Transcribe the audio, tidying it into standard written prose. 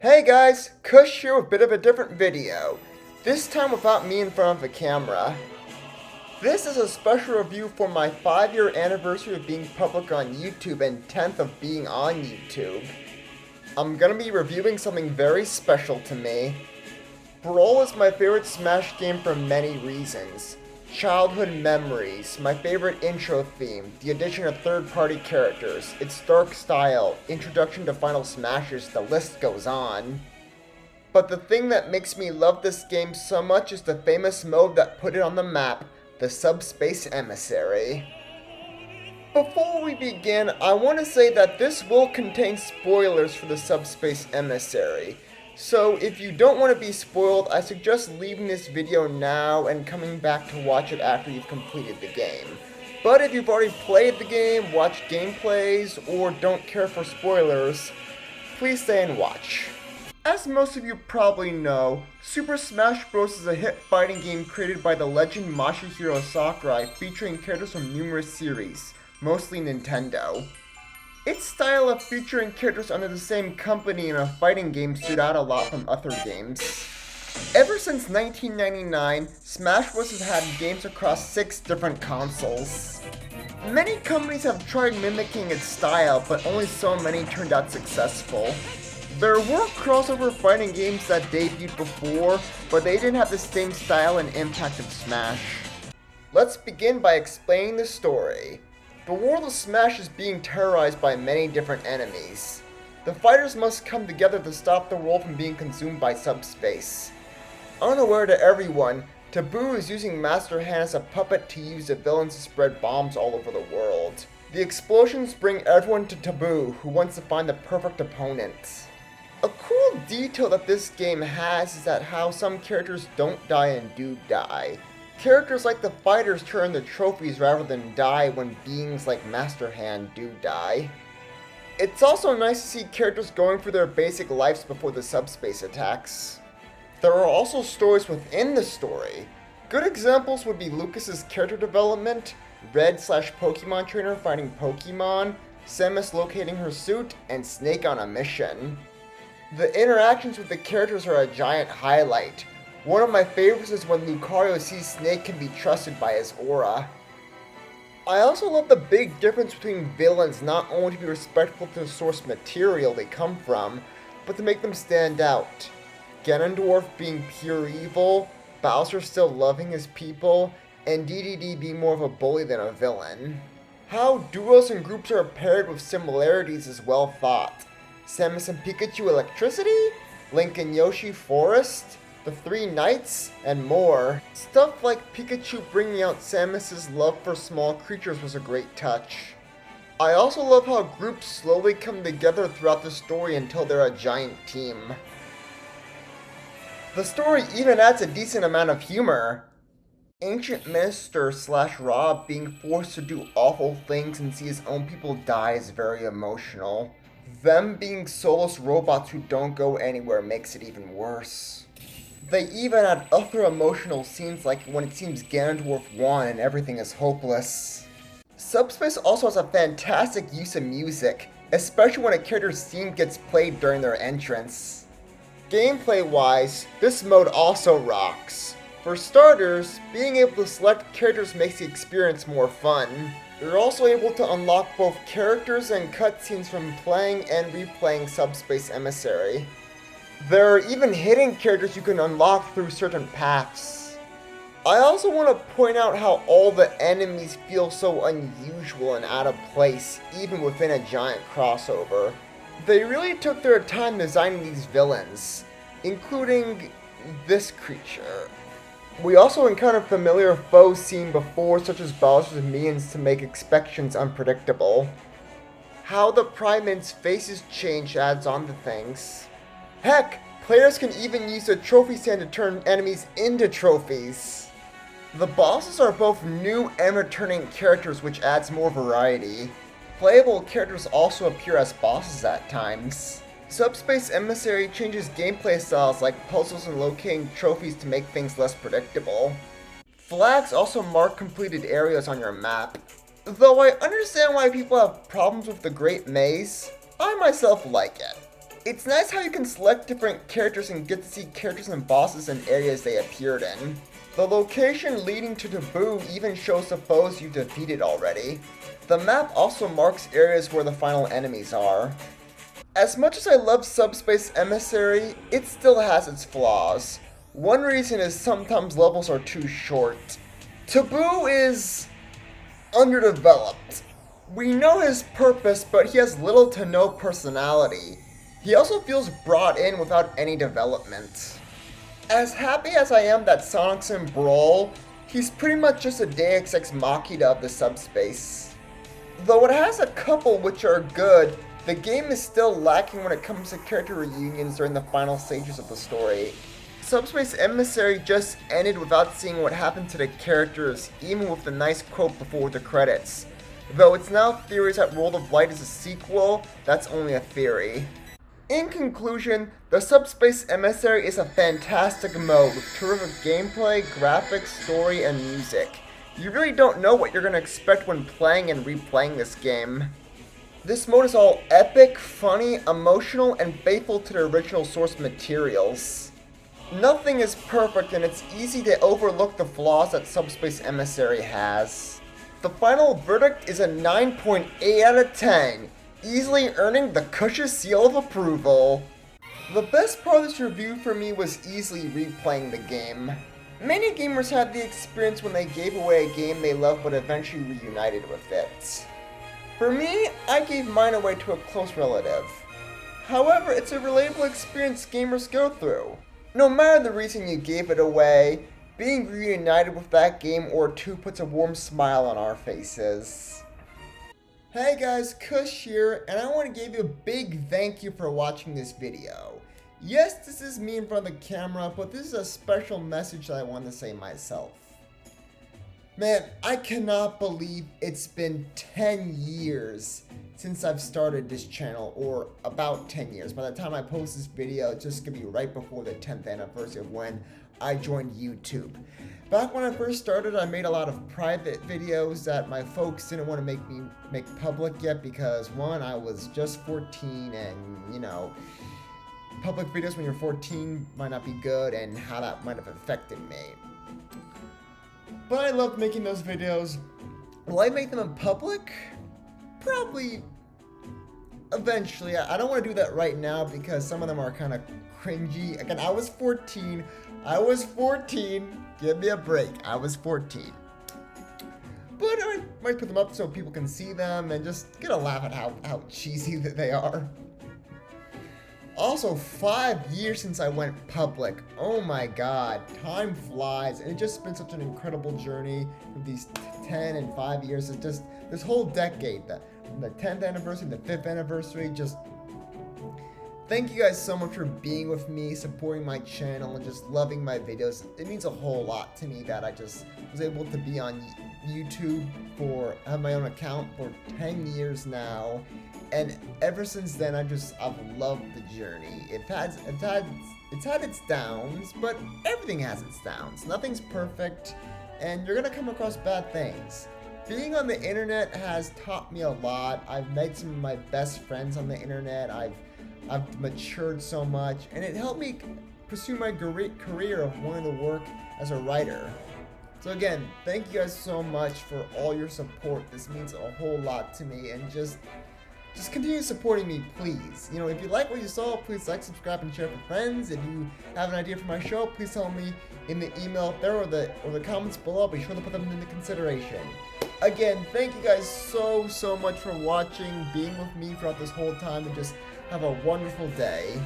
Hey guys, Cush here with a bit of a different video. This time without me in front of the camera. This is a special review for my 5-year anniversary of being public on YouTube and 10th of being on YouTube. I'm gonna be reviewing something very special to me. Brawl is my favorite Smash game for many reasons. Childhood memories, my favorite intro theme, the addition of third-party characters, its dark style, introduction to Final Smashes, the list goes on. But the thing that makes me love this game so much is the famous mode that put it on the map, the Subspace Emissary. Before we begin, I want to say that this will contain spoilers for the Subspace Emissary. So if you don't want to be spoiled, I suggest leaving this video now and coming back to watch it after you've completed the game. But if you've already played the game, watched gameplays, or don't care for spoilers, please stay and watch. As most of you probably know, Super Smash Bros. Is a hit fighting game created by the legend Masahiro Sakurai featuring characters from numerous series, mostly Nintendo. Its style of featuring characters under the same company in a fighting game stood out a lot from other games. Ever since 1999, Smash Bros. Has had games across 6 different consoles. Many companies have tried mimicking its style, but only so many turned out successful. There were crossover fighting games that debuted before, but they didn't have the same style and impact of Smash. Let's begin by explaining the story. The world of Smash is being terrorized by many different enemies. The fighters must come together to stop the world from being consumed by Subspace. Unaware to everyone, Tabuu is using Master Hand as a puppet to use the villains to spread bombs all over the world. The explosions bring everyone to Tabuu, who wants to find the perfect opponent. A cool detail that this game has is that how some characters don't die and do die. Characters like the fighters turn into trophies rather than die when beings like Master Hand do die. It's also nice to see characters going through their basic lives before the Subspace attacks. There are also stories within the story. Good examples would be Lucas's character development, Red/Pokemon Trainer finding Pokemon, Samus locating her suit, and Snake on a mission. The interactions with the characters are a giant highlight. One of my favorites is when Lucario sees Snake can be trusted by his aura. I also love the big difference between villains not only to be respectful to the source material they come from, but to make them stand out. Ganondorf being pure evil, Bowser still loving his people, and DDD being more of a bully than a villain. How duos and groups are paired with similarities is well thought. Samus and Pikachu Electricity, Link and Yoshi Forest, the 3 Knights, and more. Stuff like Pikachu bringing out Samus's love for small creatures was a great touch. I also love how groups slowly come together throughout the story until they're a giant team. The story even adds a decent amount of humor. Ancient Minister/Rob being forced to do awful things and see his own people die is very emotional. Them being soulless robots who don't go anywhere makes it even worse. They even add other emotional scenes like when it seems Ganondorf won and everything is hopeless. Subspace also has a fantastic use of music, especially when a character's theme gets played during their entrance. Gameplay-wise, this mode also rocks. For starters, being able to select characters makes the experience more fun. You're also able to unlock both characters and cutscenes from playing and replaying Subspace Emissary. There are even hidden characters you can unlock through certain paths. I also want to point out how all the enemies feel so unusual and out of place, even within a giant crossover. They really took their time designing these villains, including this creature. We also encounter familiar foes seen before, such as Bowser's minions, to make inspections unpredictable. How the Primate's faces change adds on to things. Heck, players can even use the trophy stand to turn enemies into trophies. The bosses are both new and returning characters, which adds more variety. Playable characters also appear as bosses at times. Subspace Emissary changes gameplay styles like puzzles and locating trophies to make things less predictable. Flags also mark completed areas on your map. Though I understand why people have problems with the Great Maze, I myself like it. It's nice how you can select different characters and get to see characters and bosses in areas they appeared in. The location leading to Tabuu even shows the foes you defeated already. The map also marks areas where the final enemies are. As much as I love Subspace Emissary, it still has its flaws. One reason is sometimes levels are too short. Tabuu is underdeveloped. We know his purpose, but he has little to no personality. He also feels brought in without any development. As happy as I am that Sonic's in Brawl, he's pretty much just a Deus Ex Machina of the Subspace. Though it has a couple which are good, the game is still lacking when it comes to character reunions during the final stages of the story. Subspace Emissary just ended without seeing what happened to the characters, even with the nice quote before the credits. Though it's now theories that World of Light is a sequel, that's only a theory. In conclusion, the Subspace Emissary is a fantastic mode with terrific gameplay, graphics, story, and music. You really don't know what you're going to expect when playing and replaying this game. This mode is all epic, funny, emotional, and faithful to the original source materials. Nothing is perfect, and it's easy to overlook the flaws that Subspace Emissary has. The final verdict is a 9.8 out of 10. Easily earning the Cush's seal of approval. The best part of this review for me was easily replaying the game. Many gamers had the experience when they gave away a game they loved but eventually reunited with it. For me, I gave mine away to a close relative. However, it's a relatable experience gamers go through. No matter the reason you gave it away, being reunited with that game or two puts a warm smile on our faces. Hey guys, Cush here, and I want to give you a big thank you for watching this video. Yes, this is me in front of the camera, but this is a special message that I want to say myself. Man, I cannot believe it's been 10 years since I've started this channel, or about 10 years. By the time I post this video, it's just going to be right before the 10th anniversary of when I joined YouTube. Back when I first started, I made a lot of private videos that my folks didn't want to make public yet because, one, I was just 14 and, you know, public videos when you're 14 might not be good and how that might have affected me. But I loved making those videos. Will I make them in public? Probably eventually. I don't want to do that right now because some of them are kind of cringy. Again, I was 14. Give me a break. I was 14. But I might put them up so people can see them and just get a laugh at how cheesy that they are. Also, 5 years since I went public. Oh my god, time flies, and it's just been such an incredible journey with these 10 and 5 years. It's just this whole decade, from the 10th anniversary, the 5th anniversary, just thank you guys so much for being with me, supporting my channel, and just loving my videos. It means a whole lot to me that I just was able to be on YouTube have my own account for 10 years now. And ever since then, I've loved the journey. It's had its downs, but everything has its downs. Nothing's perfect, and you're gonna come across bad things. Being on the internet has taught me a lot. I've made some of my best friends on the internet. I've matured so much, and it helped me pursue my career of wanting to work as a writer. So again, thank you guys so much for all your support. This means a whole lot to me, and just continue supporting me, please. You know, if you like what you saw, please like, subscribe, and share with friends. If you have an idea for my show, please tell me in the email up there or the comments below. I'll be sure to put them into consideration. Again, thank you guys so much for watching, being with me throughout this whole time, and just have a wonderful day.